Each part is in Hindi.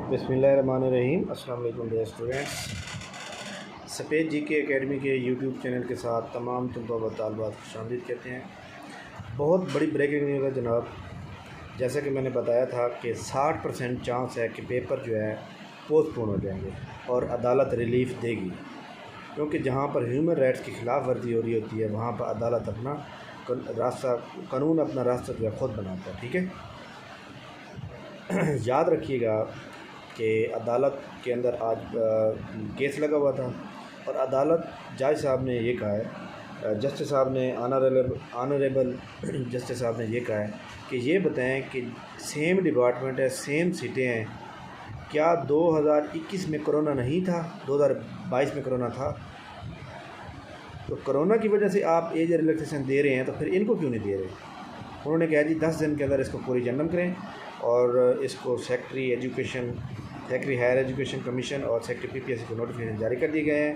बिस्मिल्लाहिर्रहमानिर्रहीम। अस्सलाम वालेकुम डियर स्टूडेंट्स। सफ़ेद जीके एकेडमी के यूट्यूब चैनल के साथ तमाम तलबा व तालिबात को खुशामदीद कहते हैं। बहुत बड़ी ब्रेकिंग न्यूज़ है जनाब। जैसा कि मैंने बताया था कि 60% चांस है कि पेपर जो है पोस्टपोन हो जाएंगे और अदालत रिलीफ देगी, क्योंकि जहाँ पर ह्यूमन राइट्स की खिलाफ वर्जी हो रही होती है वहाँ पर अदालत अपना रास्ता, कानून अपना रास्ता जो है ख़ुद बनाता है। ठीक है, याद रखिएगा कि अदालत के अंदर आज केस लगा हुआ था और अदालत जज साहब ने ये कहा है, जस्टिस साहब ने, ऑनरेबल जस्टिस साहब ने ये कहा है कि ये बताएं कि सेम डिपार्टमेंट है, सेम सीटें हैं, क्या 2021 में कोरोना नहीं था, 2022 में कोरोना था? तो कोरोना की वजह से आप एज रिलैक्सेशन दे रहे हैं तो फिर इनको क्यों नहीं दे रहे? उन्होंने कहा जी 10 दिन के अंदर इसको पूरी जन्म करें और इसको सेक्रेटरी हायर एजुकेशन कमीशन और सेक्रेटरी PPSC को नोटिफिकेशन जारी कर दिए गए हैं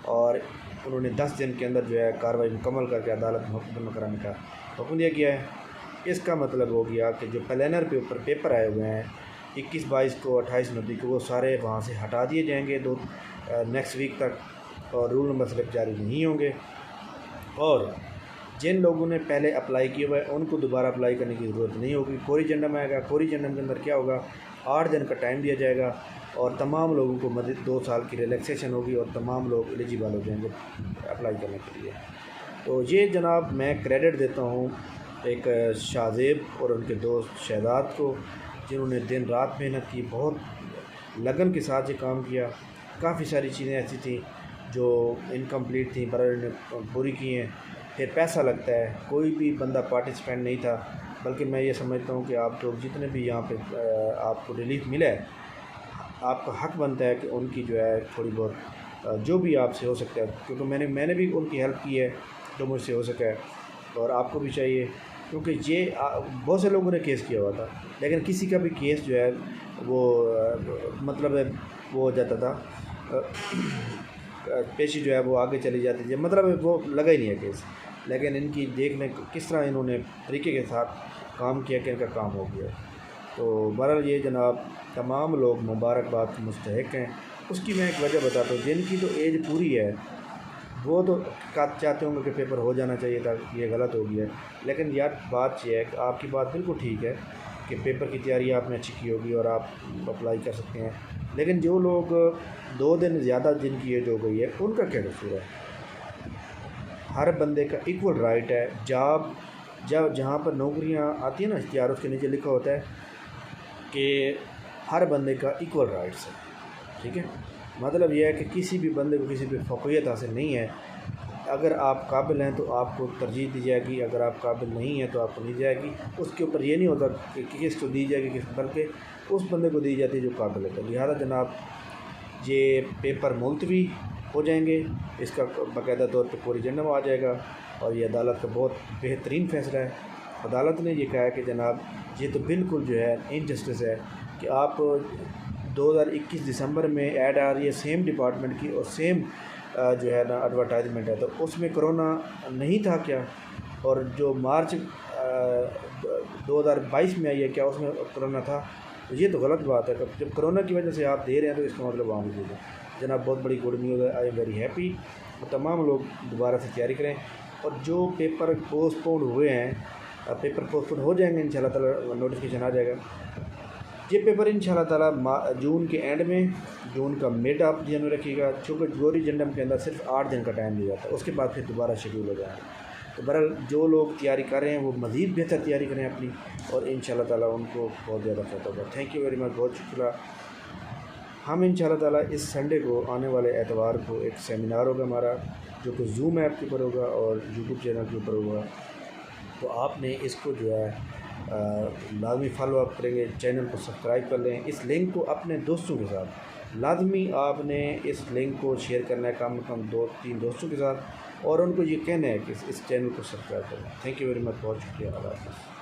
और उन्होंने 10 दिन के अंदर जो है कार्रवाई मुकम्मल करके अदालत में हुक्म कराने का हुक्म दिया गया है। इसका मतलब हो गया कि जो प्लानर पे ऊपर पेपर आए हुए हैं 21, 22 को, 28, 29 को, वो सारे वहाँ से हटा दिए जाएंगे नेक्स्ट वीक तक और रूल नंबर स्लिप जारी नहीं होंगे। और जिन लोगों ने पहले अप्लाई किया हुआ है उनको दोबारा अप्लाई करने की ज़रूरत नहीं होगी। कोरी जन्म आएगा, कोरी जन्म के अंदर क्या होगा, 8 दिन का टाइम दिया जाएगा और तमाम लोगों को मज़ीद 2 साल की रिलैक्सेशन होगी और तमाम लोग एलिजिबल हो जाएंगे अप्लाई करने के लिए। तो ये जनाब मैं क्रेडिट देता हूँ एक शाहजेब और उनके दोस्त शहजाद को, जिन्होंने दिन रात मेहनत की, बहुत लगन के साथ ये काम किया। काफ़ी सारी चीज़ें ऐसी थी जो इनकम्प्लीट थी पर इन्होंने पूरी की हैं। फिर पैसा लगता है, कोई भी बंदा पार्टिसिपेंट नहीं था, बल्कि मैं ये समझता हूँ कि आप लोग जितने भी यहाँ पे आपको रिलीफ मिला है, आपका हक बनता है कि उनकी जो है थोड़ी बहुत जो भी आपसे हो सकता है, क्योंकि मैंने भी उनकी हेल्प की है जो मुझसे हो सका है और आपको भी चाहिए, क्योंकि ये बहुत से लोगों ने केस किया हुआ था लेकिन किसी का भी केस जो है वो मतलब वो हो जाता था, पेशी जो है वो आगे चली जाती थी, मतलब वो लगा ही नहीं है केस। लेकिन इनकी देख लें किस तरह इन्होंने तरीके के साथ काम किया कि इनका काम हो गया। तो बहरहाल ये जनाब तमाम लोग मुबारकबाद के मुस्तहिक हैं। उसकी मैं एक वजह बताता हूँ, जिनकी तो एज पूरी है वो तो चाहते होंगे कि पेपर हो जाना चाहिए था, ये गलत हो गया। लेकिन यार बात यह है कि आपकी बात बिल्कुल ठीक है कि पेपर की तैयारी आपने अच्छी की होगी और आप अप्लाई कर सकते हैं, लेकिन जो लोग 2 दिन ज़्यादा जिनकी एज हो गई है उनका क्या कसूर है? हर बंदे का इक्वल राइट है। जब जहाँ पर नौकरियाँ आती हैं ना इख्तियार, उसके नीचे लिखा होता है कि हर बंदे का इक्वल राइट्स है। ठीक है, मतलब यह है कि किसी भी बंदे को किसी पर फ़ौक़ियत हासिल नहीं है। अगर आप काबिल हैं तो आपको तरजीह दी जाएगी, अगर आप काबिल नहीं हैं तो आपको दी जाएगी। उसके ऊपर ये नहीं होता कि किसको दी जाएगी, बल्कि उस बंदे को दी जाती है जो काबिल है। तो लिहाजा जनाब ये पेपर मुलतवी हो जाएंगे, इसका बाकायदा तौर पर पूरी जन्म आ जाएगा और ये अदालत का बहुत बेहतरीन फ़ैसला है। अदालत ने ये कहा है कि जनाब ये तो बिल्कुल जो है इनजस्टिस है कि आप 2021 दिसंबर में ऐड आ रही है सेम डिपार्टमेंट की और सेम जो है ना एडवर्टाइजमेंट है, तो उसमें कोरोना नहीं था क्या? और जो मार्च 2022 में आई है क्या उसमें कोरोना था? तो ये तो गलत बात है। जब कोरोना की वजह से आप दे रहे हैं तो इसका मतलब आम लीजिए जनाब बहुत बड़ी गुड न्यूज़ है। I am very happy. तो तमाम लोग दोबारा से तैयारी करें और जो पेपर पोस्टपोन हुए हैं, पेपर पोस्टपोन हो जाएंगे इंशाल्लाह ताला, नोटिफिकेशन आ जाएगा। ये पेपर इंशाल्लाह ताला जून के एंड में, जून का मिड आप ध्यान में रखिएगा, चूँकि गोरी जन्म के अंदर सिर्फ 8 दिन का टाइम दिया जाता है, उसके बाद फिर दोबारा शेड्यूल हो जाएगा। तो बहरहाल जो लोग तैयारी कर रहे हैं वो मज़ीद बेहतर तैयारी करें अपनी और इंशाल्लाह ताला उनको बहुत ज़्यादा फ़ायदा होगा। थैंक यू वेरी मच, बहुत शुक्रिया। हम इंशाल्लाह ताला इस संडे को, आने वाले एतवार को, एक सेमिनार होगा हमारा जो कि जूम ऐप के ऊपर होगा और यूट्यूब चैनल के ऊपर होगा। तो आपने इसको जो है लाजमी फॉलो अप करेंगे, चैनल को सब्सक्राइब कर लें। इस लिंक को अपने दोस्तों के साथ लाजमी आपने इस लिंक को शेयर करना है, कम से कम 2-3 दोस्तों के साथ, और उनको ये कहना है कि इस चैनल को सब्सक्राइब करें। थैंक यू वेरी मच, बहुत शुक्रिया। अल्लाह हाफ़िज़।